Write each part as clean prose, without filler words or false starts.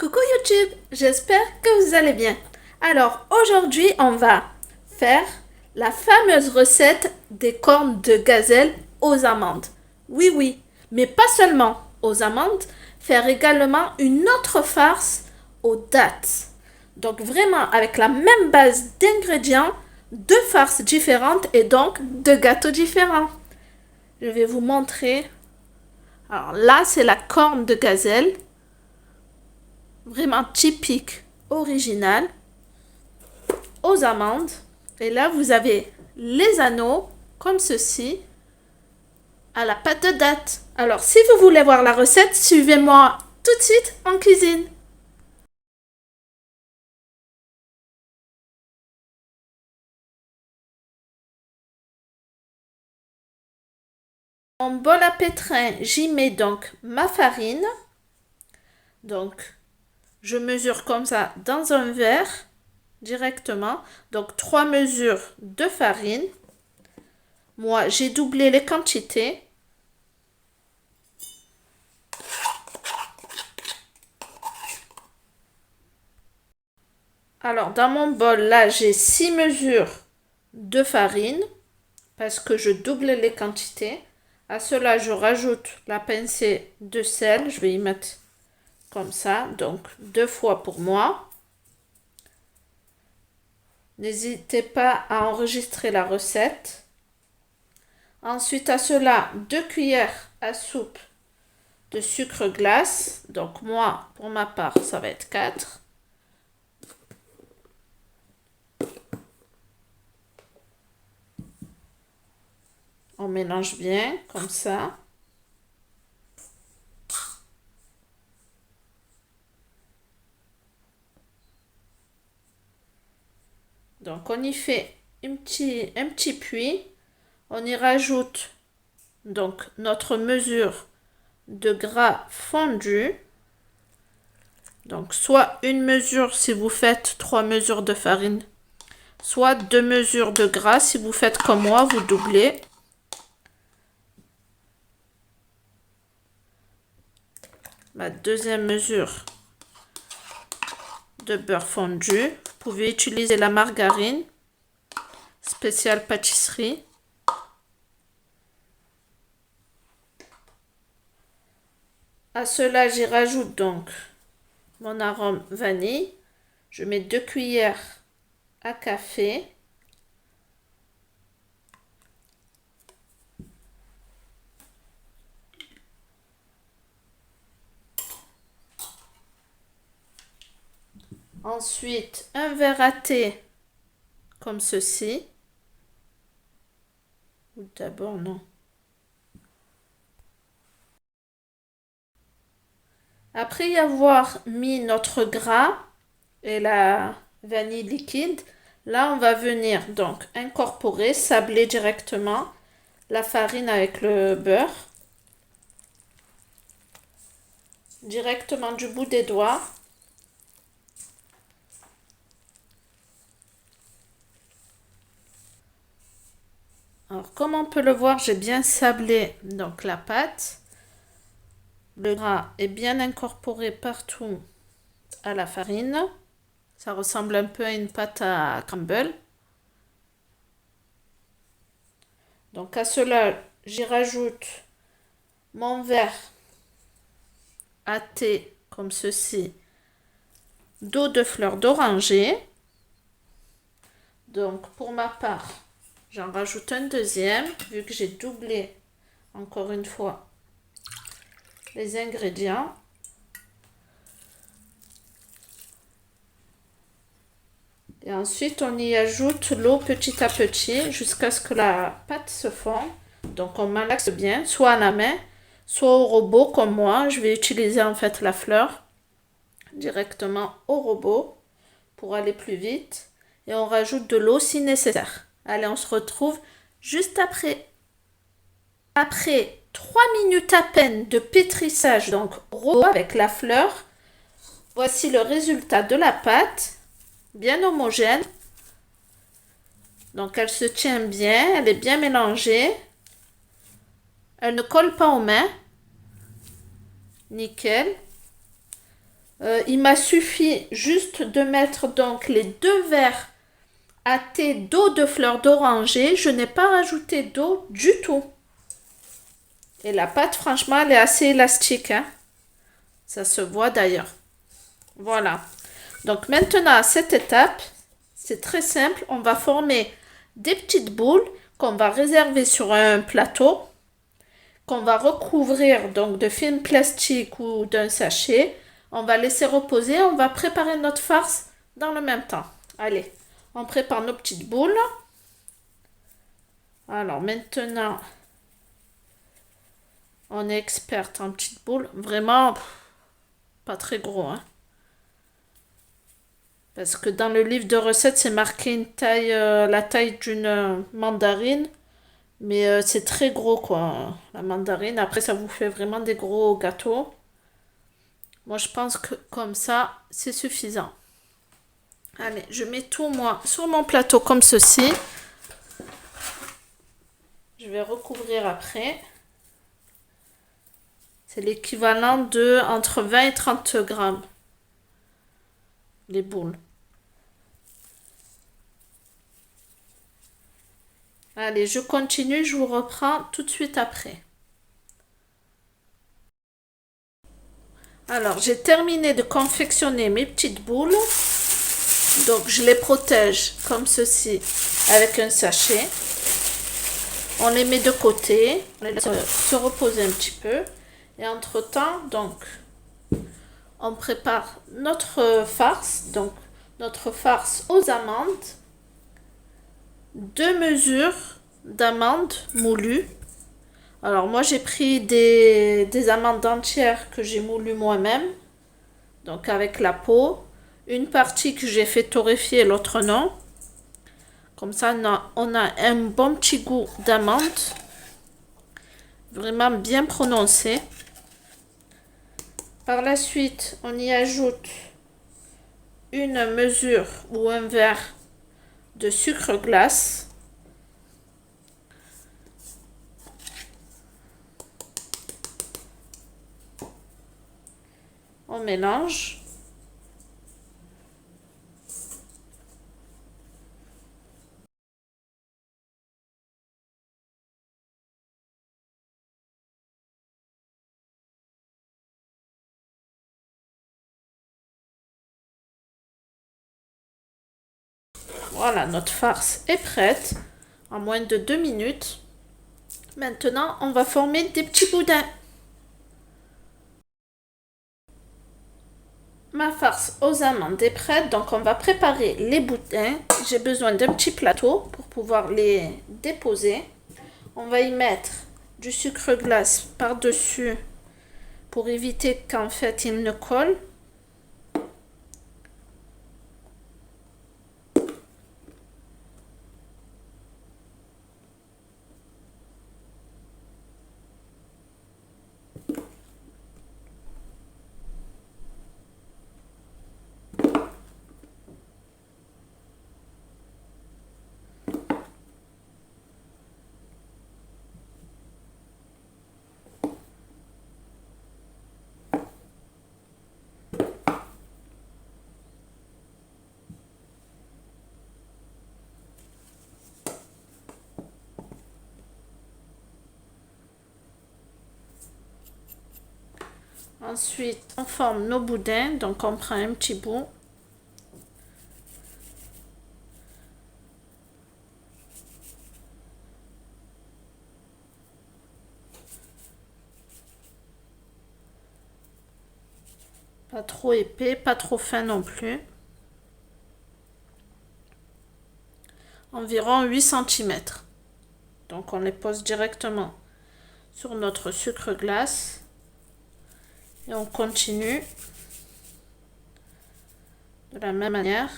Coucou YouTube, j'espère que vous allez bien. Alors aujourd'hui on va faire la fameuse recette des cornes de gazelle aux amandes. Oui oui, mais pas seulement aux amandes, faire également une autre farce aux dattes. Donc vraiment avec la même base d'ingrédients, deux farces différentes et donc deux gâteaux différents. Je vais vous montrer. Alors là c'est la corne de gazelle. Vraiment typique, original, aux amandes. Et là, vous avez les anneaux, comme ceci, à la pâte de date. Alors, si vous voulez voir la recette, suivez-moi tout de suite en cuisine. En bol à pétrin, j'y mets donc ma farine. Donc, je mesure comme ça dans un verre directement. Donc, 3 mesures de farine. Moi, j'ai doublé les quantités. Alors, dans mon bol, là, j'ai 6 mesures de farine parce que je double les quantités. À cela, je rajoute la pincée de sel. Je vais y mettre comme ça, donc 2 fois pour moi. N'hésitez pas à enregistrer la recette. Ensuite, à cela, 2 cuillères à soupe de sucre glace. Donc moi, pour ma part, ça va être 4. On mélange bien, comme ça. Donc on y fait un petit puits. On y rajoute donc notre mesure de gras fondu. Donc soit une mesure si vous faites 3 mesures de farine, soit 2 mesures de gras si vous faites comme moi, vous doublez. Ma deuxième mesure de beurre fondu. Vous pouvez utiliser la margarine spéciale pâtisserie. À cela, j'y rajoute donc mon arôme vanille. Je mets 2 cuillères à café. Ensuite, un verre à thé comme ceci. Ou d'abord, non. Après y avoir mis notre gras et la vanille liquide, là on va venir donc incorporer, sabler directement la farine avec le beurre. Directement du bout des doigts. Alors comme on peut le voir, j'ai bien sablé donc la pâte. Le gras est bien incorporé partout à la farine. Ça ressemble un peu à une pâte à crumble. Donc à cela, j'y rajoute mon verre à thé comme ceci d'eau de fleur d'oranger. Donc pour ma part, j'en rajoute un deuxième vu que j'ai doublé encore une fois les ingrédients. Et ensuite, on y ajoute l'eau petit à petit jusqu'à ce que la pâte se fonde. Donc, on malaxe bien, soit à la main, soit au robot comme moi. Je vais utiliser en fait la fleur directement au robot pour aller plus vite. Et on rajoute de l'eau si nécessaire. Allez, on se retrouve juste après. Après 3 minutes à peine de pétrissage, donc robot avec la fleur, voici le résultat de la pâte. Bien homogène. Donc elle se tient bien, elle est bien mélangée. Elle ne colle pas aux mains. Nickel. Il m'a suffi juste de mettre donc les 2 verres à thé d'eau de fleur d'oranger. Je n'ai pas rajouté d'eau du tout. Et la pâte, franchement, elle est assez élastique, hein. Ça se voit d'ailleurs. Voilà. Donc maintenant, à cette étape, c'est très simple. On va former des petites boules qu'on va réserver sur un plateau, qu'on va recouvrir donc de film plastique ou d'un sachet. On va laisser reposer. On va préparer notre farce dans le même temps. Allez, on prépare nos petites boules. Alors maintenant, on est experte en petites boules. Vraiment, pas très gros, hein. Parce que dans le livre de recettes, c'est marqué une taille, la taille d'une mandarine. Mais c'est très gros, quoi, la mandarine. Après, ça vous fait vraiment des gros gâteaux. Moi, je pense que comme ça, c'est suffisant. Allez, je mets tout, moi, sur mon plateau comme ceci. Je vais recouvrir après. C'est l'équivalent de entre 20 et 30 grammes, les boules. Allez, je continue, je vous reprends tout de suite après. Alors, j'ai terminé de confectionner mes petites boules. Donc, je les protège comme ceci avec un sachet. On les met de côté, on les laisse se reposer un petit peu. Et entre-temps, donc, on prépare notre farce. Donc, notre farce aux amandes. 2 mesures d'amandes moulues. Alors, moi, j'ai pris des amandes entières que j'ai moulues moi-même. Donc, avec la peau. Une partie que j'ai fait torréfier, l'autre non. Comme ça, on a un bon petit goût d'amande. Vraiment bien prononcé. Par la suite, on y ajoute une mesure ou un verre de sucre glace. On mélange. Voilà, notre farce est prête en moins de 2 minutes. Maintenant, on va former des petits boudins. Ma farce aux amandes est prête, donc on va préparer les boudins. J'ai besoin d'un petit plateau pour pouvoir les déposer. On va y mettre du sucre glace par-dessus pour éviter qu'en fait il ne colle. Ensuite, on forme nos boudins, donc on prend un petit bout. Pas trop épais, pas trop fin non plus. Environ 8 cm. Donc on les pose directement sur notre sucre glace. Et on continue de la même manière.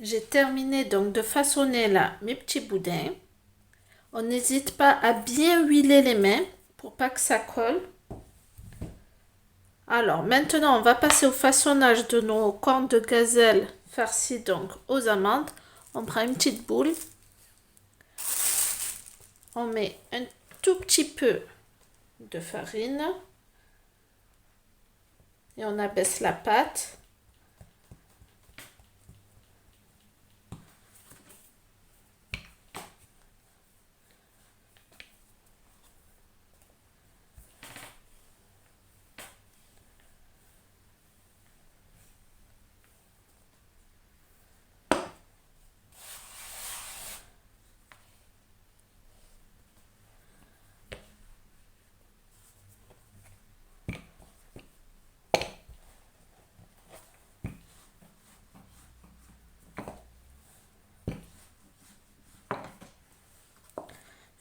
J'ai terminé donc de façonner là mes petits boudins. On n'hésite pas à bien huiler les mains pour pas que ça colle. Alors maintenant on va passer au façonnage de nos cornes de gazelle farcies donc aux amandes. On prend une petite boule. On met un tout petit peu de farine. Et on abaisse la pâte.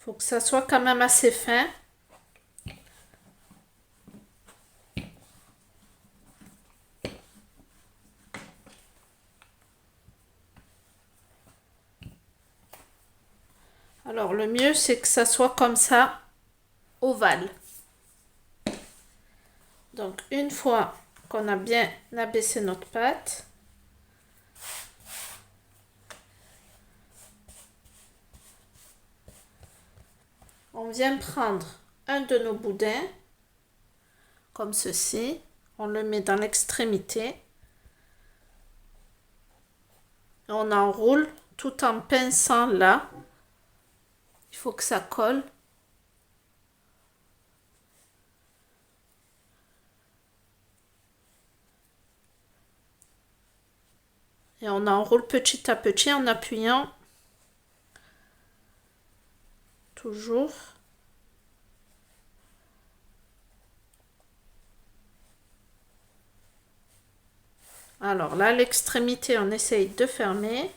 Faut que ça soit quand même assez fin. Alors le mieux c'est que ça soit comme ça, ovale. Donc une fois qu'on a bien abaissé notre pâte, on vient prendre un de nos boudins, comme ceci, on le met dans l'extrémité, on enroule tout en pinçant là, il faut que ça colle. Et on enroule petit à petit en appuyant toujours. Alors là, l'extrémité, on essaye de fermer.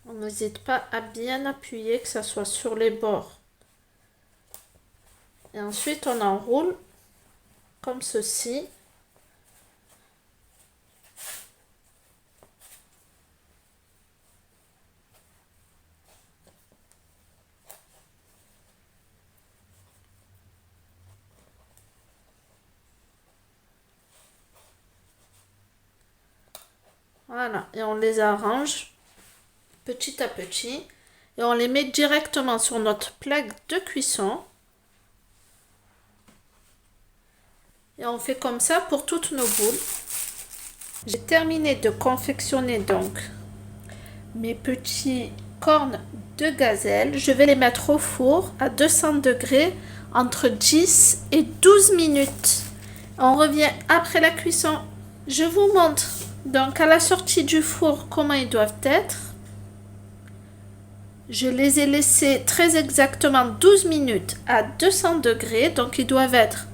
On n'hésite pas à bien appuyer, que ça soit sur les bords. Et ensuite, on enroule comme ceci. Voilà, et on les arrange petit à petit. Et on les met directement sur notre plaque de cuisson. Et on fait comme ça pour toutes nos boules. J'ai terminé de confectionner donc mes petits cornes de gazelle. Je vais les mettre au four à 200 degrés entre 10 et 12 minutes. On revient après la cuisson. Je vous montre donc à la sortie du four comment ils doivent être. Je les ai laissés très exactement 12 minutes à 200 degrés. Donc ils doivent être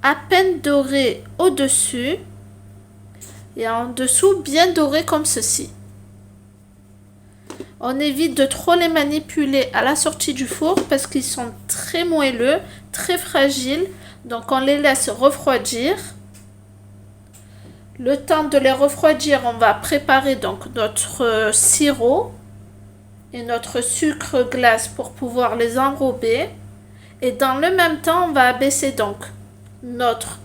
à peine dorés au-dessus et en dessous bien dorés comme ceci. On évite de trop les manipuler à la sortie du four parce qu'ils sont très moelleux, très fragiles. Donc on les laisse refroidir. Le temps de les refroidir, on va préparer donc notre sirop et notre sucre glace pour pouvoir les enrober. Et dans le même temps, on va abaisser donc notre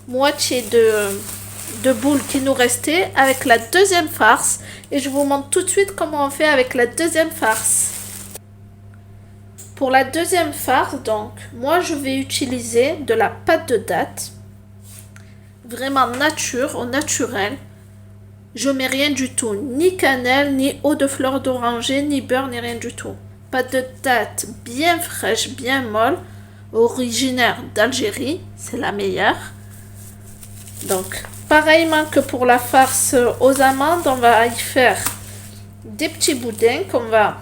moitié de boule qui nous restait avec la deuxième farce. Et je vous montre tout de suite comment on fait avec la deuxième farce. Pour la deuxième farce, donc, moi je vais utiliser de la pâte de date. Vraiment nature, au naturel. Je mets rien du tout, ni cannelle, ni eau de fleur d'oranger, ni beurre, ni rien du tout. Pâte de date bien fraîche, bien molle, originaire d'Algérie, c'est la meilleure. Donc, pareillement que pour la farce aux amandes, on va y faire des petits boudins qu'on va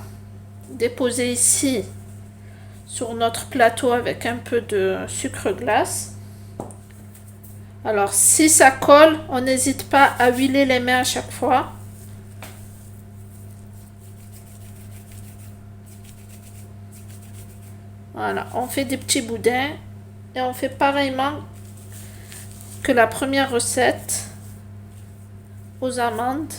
déposer ici sur notre plateau avec un peu de sucre glace. Alors, si ça colle, on n'hésite pas à huiler les mains à chaque fois. Voilà, on fait des petits boudins et on fait pareillement que la première recette aux amandes.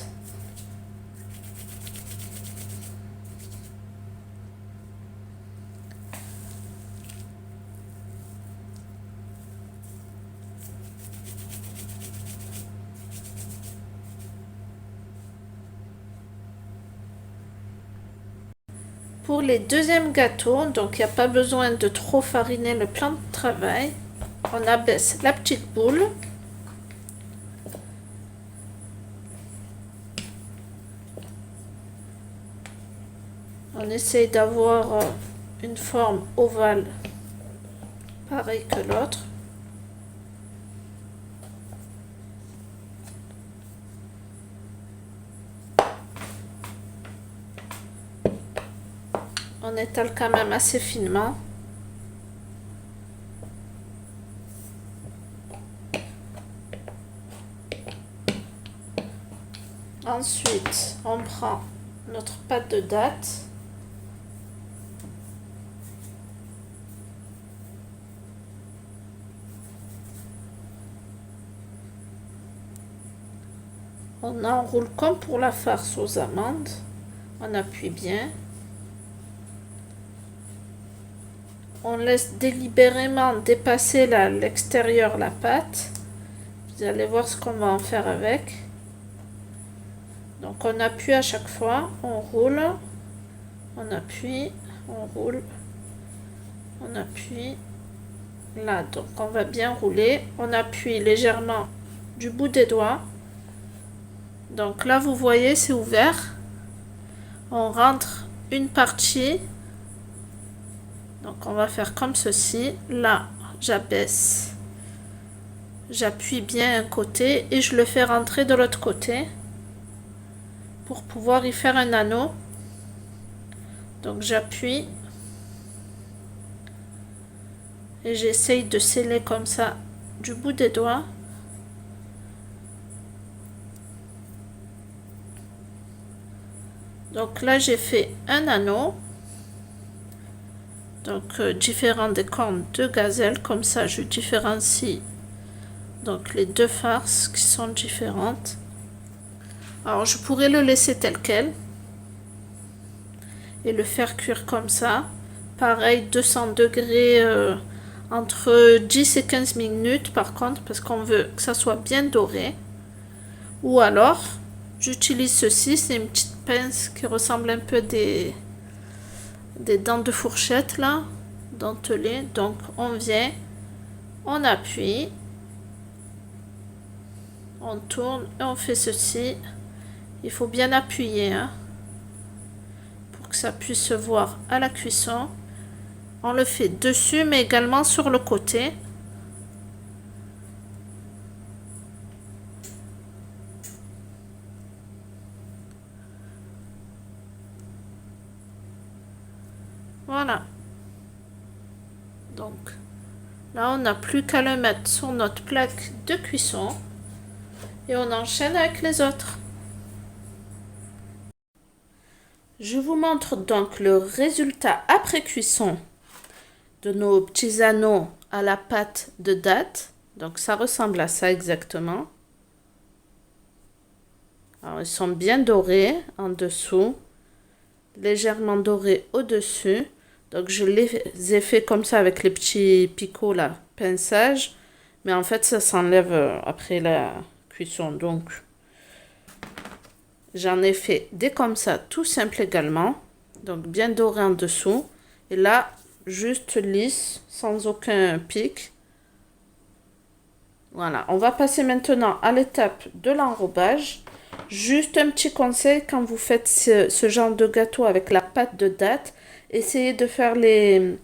Pour les deuxièmes gâteaux, donc il n'y a pas besoin de trop fariner le plan de travail. On abaisse la petite boule. On essaye d'avoir une forme ovale pareille que l'autre. On étale quand même assez finement. Ensuite, on prend notre pâte de date. On enroule comme pour la farce aux amandes. On appuie bien. On laisse délibérément dépasser l'extérieur la pâte. Vous allez voir ce qu'on va en faire avec. Donc on appuie à chaque fois, on roule, on appuie, on roule, on appuie. Là, donc on va bien rouler. On appuie légèrement du bout des doigts. Donc là, vous voyez, c'est ouvert. On rentre une partie. Donc on va faire comme ceci. Là, j'abaisse. J'appuie bien un côté et je le fais rentrer de l'autre côté pour pouvoir y faire un anneau. Donc j'appuie et j'essaye de sceller comme ça du bout des doigts. Donc là j'ai fait un anneau, donc différent des cornes de gazelle, comme ça je différencie donc les deux farces qui sont différentes. Alors je pourrais le laisser tel quel et le faire cuire comme ça, pareil 200 degrés entre 10 et 15 minutes par contre, parce qu'on veut que ça soit bien doré. Ou alors j'utilise ceci, c'est une petite pince qui ressemble un peu des dents de fourchette là, dentelées. Donc on vient, on appuie, on tourne et on fait ceci. Il faut bien appuyer hein, pour que ça puisse se voir à la cuisson. On le fait dessus mais également sur le côté. Voilà. Donc là on n'a plus qu'à le mettre sur notre plaque de cuisson et on enchaîne avec les autres. Je vous montre donc le résultat après cuisson de nos petits anneaux à la pâte de date. Donc ça ressemble à ça exactement. Alors ils sont bien dorés en dessous, légèrement dorés au-dessus. Donc je les ai fait comme ça avec les petits picots là, pinçage. Mais en fait ça s'enlève après la cuisson. Donc j'en ai fait des comme ça, tout simple également. Donc bien doré en dessous. Et là, juste lisse, sans aucun pic. Voilà, on va passer maintenant à l'étape de l'enrobage. Juste un petit conseil, quand vous faites ce genre de gâteau avec la pâte de date, essayez de faire les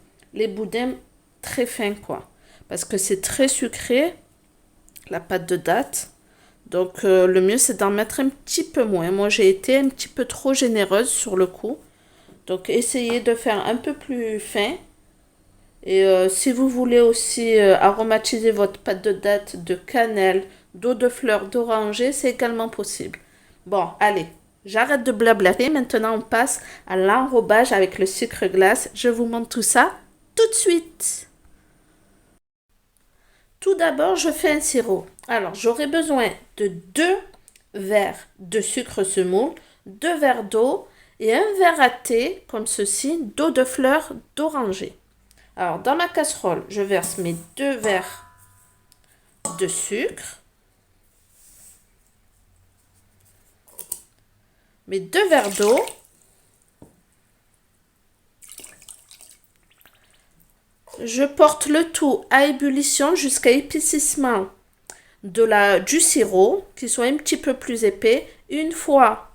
boudins très fins, quoi. Parce que c'est très sucré, la pâte de date. Donc le mieux, c'est d'en mettre un petit peu moins. Moi, j'ai été un petit peu trop généreuse sur le coup. Donc essayez de faire un peu plus fin. Et si vous voulez aussi aromatiser votre pâte de date de cannelle, d'eau de fleur d'oranger, c'est également possible. Bon, allez, j'arrête de blablater. Maintenant, on passe à l'enrobage avec le sucre glace. Je vous montre tout ça tout de suite. Tout d'abord, je fais un sirop. Alors, j'aurai besoin de 2 verres de sucre semoule, 2 verres d'eau et un verre à thé, comme ceci, d'eau de fleur d'oranger. Alors, dans ma casserole, je verse mes 2 verres de sucre, mes 2 verres d'eau, je porte le tout à ébullition jusqu'à épaississement du sirop, qui soit un petit peu plus épais. Une fois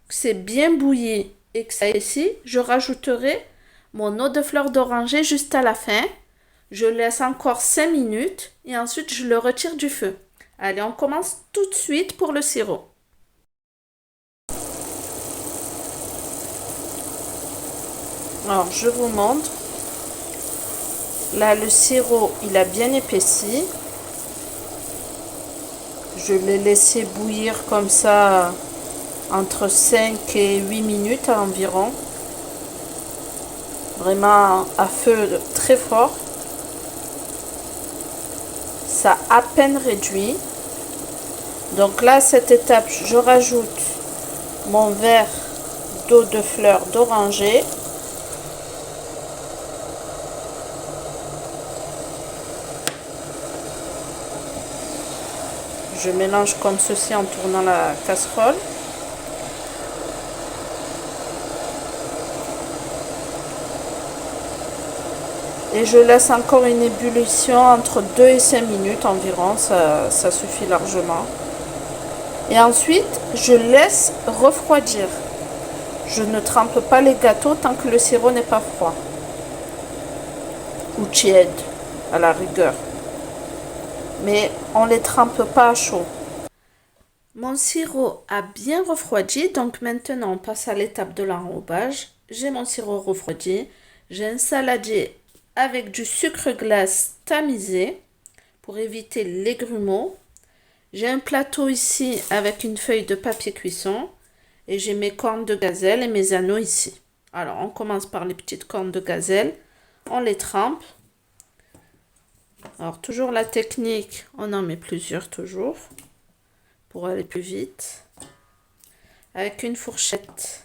que c'est bien bouilli et que ça épaissit, je rajouterai mon eau de fleur d'oranger juste à la fin. Je laisse encore 5 minutes et ensuite je le retire du feu. Allez, on commence tout de suite pour le sirop. Alors, je vous montre. Là, le sirop, il a bien épaissi. Je l'ai laissé bouillir comme ça entre 5 et 8 minutes environ. Vraiment à feu très fort. Ça a à peine réduit. Donc là, à cette étape, je rajoute mon verre d'eau de fleur d'oranger. Je mélange comme ceci en tournant la casserole. Et je laisse encore une ébullition entre 2 et 5 minutes environ, ça suffit largement. Et ensuite, je laisse refroidir. Je ne trempe pas les gâteaux tant que le sirop n'est pas froid. Ou tiède, à la rigueur. Mais on ne les trempe pas à chaud. Mon sirop a bien refroidi, donc maintenant on passe à l'étape de l'enrobage. J'ai mon sirop refroidi. J'ai un saladier avec du sucre glace tamisé pour éviter les grumeaux. J'ai un plateau ici avec une feuille de papier cuisson et j'ai mes cornes de gazelle et mes anneaux ici. Alors on commence par les petites cornes de gazelle, on les trempe. Alors toujours la technique, on en met plusieurs toujours pour aller plus vite. Avec une fourchette,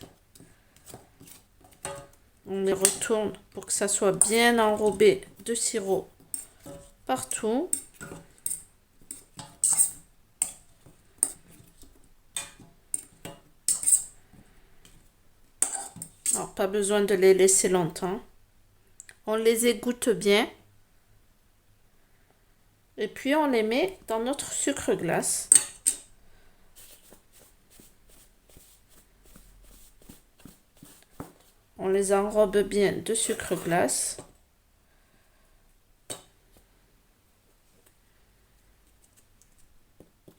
on les retourne pour que ça soit bien enrobé de sirop partout. Alors, pas besoin de les laisser longtemps. On les égoutte bien. Et puis, on les met dans notre sucre glace. On les enrobe bien de sucre glace.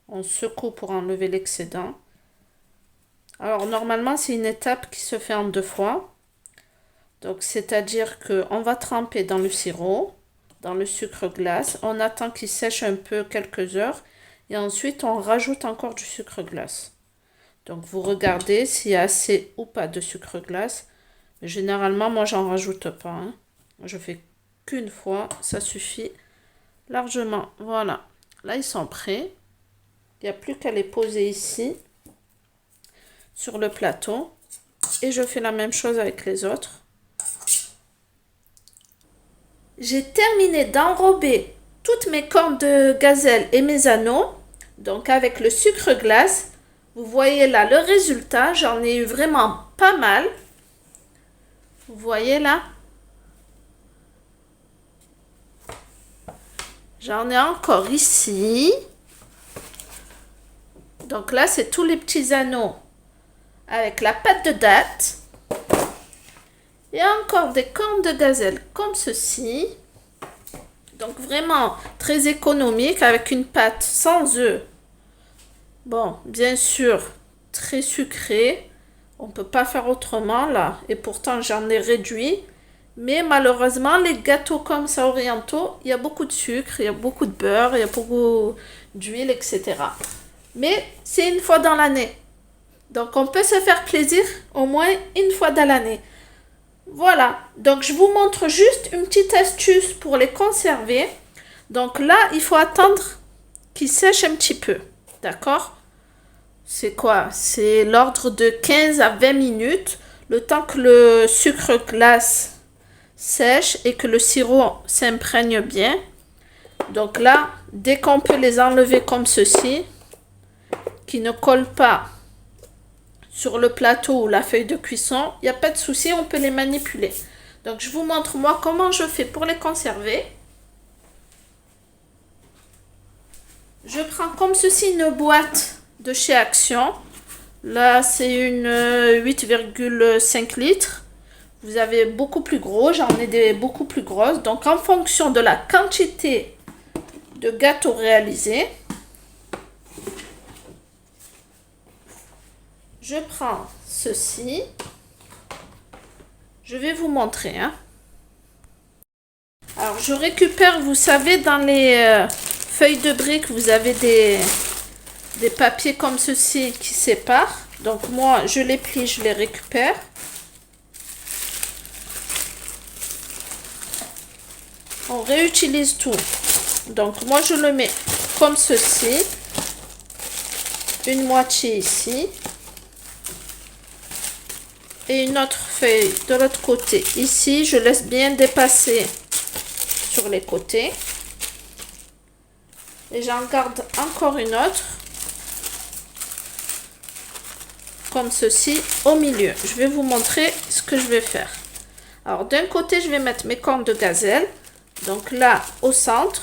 On secoue pour enlever l'excédent. Alors, normalement, c'est une étape qui se fait en 2 fois. Donc, c'est-à-dire qu'on va tremper dans le sirop, dans le sucre glace. On attend qu'il sèche un peu quelques heures. Et ensuite, on rajoute encore du sucre glace. Donc, vous regardez s'il y a assez ou pas de sucre glace. Mais généralement, moi, j'en rajoute pas. Hein. Je fais qu'une fois. Ça suffit largement. Voilà. Là, ils sont prêts. Il n'y a plus qu'à les poser ici, sur le plateau. Et je fais la même chose avec les autres. J'ai terminé d'enrober toutes mes cornes de gazelle et mes anneaux. Donc avec le sucre glace, vous voyez là le résultat. J'en ai eu vraiment pas mal. Vous voyez là? J'en ai encore ici. Donc là, c'est tous les petits anneaux avec la pâte de date. Et encore des cornes de gazelle comme ceci. Donc vraiment très économique avec une pâte sans œufs. Bon, bien sûr, très sucrée. On ne peut pas faire autrement là. Et pourtant, j'en ai réduit. Mais malheureusement, les gâteaux comme ça orientaux, il y a beaucoup de sucre, il y a beaucoup de beurre, il y a beaucoup d'huile, etc. Mais c'est une fois dans l'année. Donc on peut se faire plaisir au moins une fois dans l'année. Voilà, donc je vous montre juste une petite astuce pour les conserver. Donc là, il faut attendre qu'ils sèchent un petit peu. D'accord? C'est quoi? C'est l'ordre de 15 à 20 minutes, le temps que le sucre glace sèche et que le sirop s'imprègne bien. Donc là, dès qu'on peut les enlever comme ceci, qui ne collent pas sur le plateau ou la feuille de cuisson, il n'y a pas de souci, on peut les manipuler. Donc je vous montre moi comment je fais pour les conserver. Je prends comme ceci une boîte de chez Action. Là, c'est une 8,5 litres. Vous avez beaucoup plus gros, j'en ai des beaucoup plus grosses. Donc, en fonction de la quantité de gâteaux réalisés, je prends ceci. Je vais vous montrer. Alors, je récupère, vous savez, dans les feuilles de briques, vous avez des papiers comme ceci qui séparent. Donc, moi, je les plie, je les récupère. On réutilise tout. Donc, moi, je le mets comme ceci. Une moitié ici. Et une autre feuille de l'autre côté. Ici, je laisse bien dépasser sur les côtés. Et j'en garde encore une autre. Comme ceci, au milieu. Je vais vous montrer ce que je vais faire. Alors, d'un côté, je vais mettre mes cornes de gazelle. Donc là, au centre.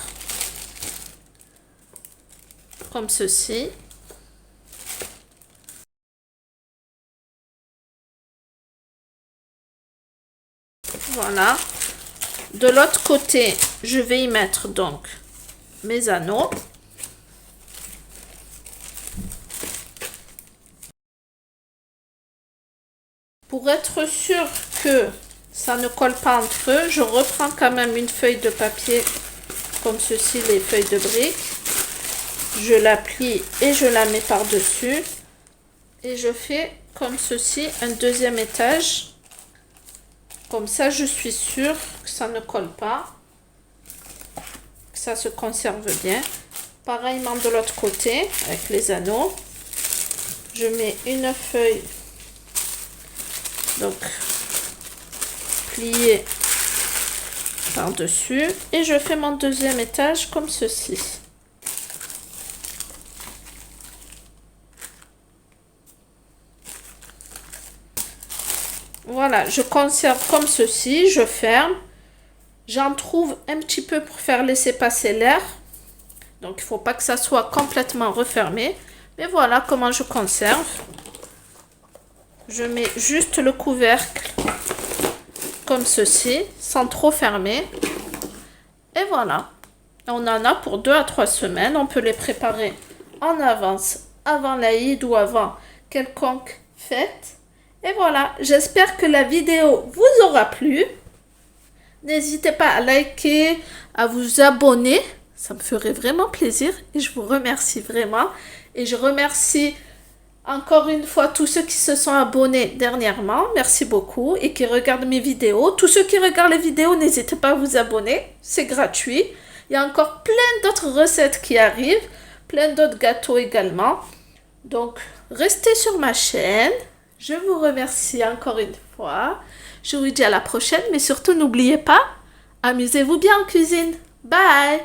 Comme ceci. Voilà. De l'autre côté, je vais y mettre donc mes anneaux. Pour être sûr que ça ne colle pas entre eux, je reprends quand même une feuille de papier comme ceci, les feuilles de briques. Je la plie et je la mets par-dessus. Et je fais comme ceci un deuxième étage. Comme ça, je suis sûre que ça ne colle pas. Que ça se conserve bien. Pareillement de l'autre côté, avec les anneaux. Je mets une feuille. Donc, pliée par-dessus. Et je fais mon deuxième étage comme ceci. Voilà, je conserve comme ceci, je ferme. J'en trouve un petit peu pour faire laisser passer l'air. Donc, il ne faut pas que ça soit complètement refermé. Mais voilà comment je conserve. Je mets juste le couvercle comme ceci, sans trop fermer. Et voilà. On en a pour 2 à 3 semaines. On peut les préparer en avance, avant l'Aïd ou avant quelconque fête. Et voilà, j'espère que la vidéo vous aura plu. N'hésitez pas à liker, à vous abonner. Ça me ferait vraiment plaisir et je vous remercie vraiment. Et je remercie encore une fois tous ceux qui se sont abonnés dernièrement. Merci beaucoup et qui regardent mes vidéos. Tous ceux qui regardent les vidéos, n'hésitez pas à vous abonner. C'est gratuit. Il y a encore plein d'autres recettes qui arrivent. Plein d'autres gâteaux également. Donc, restez sur ma chaîne. Je vous remercie encore une fois. Je vous dis à la prochaine, mais surtout n'oubliez pas, amusez-vous bien en cuisine. Bye!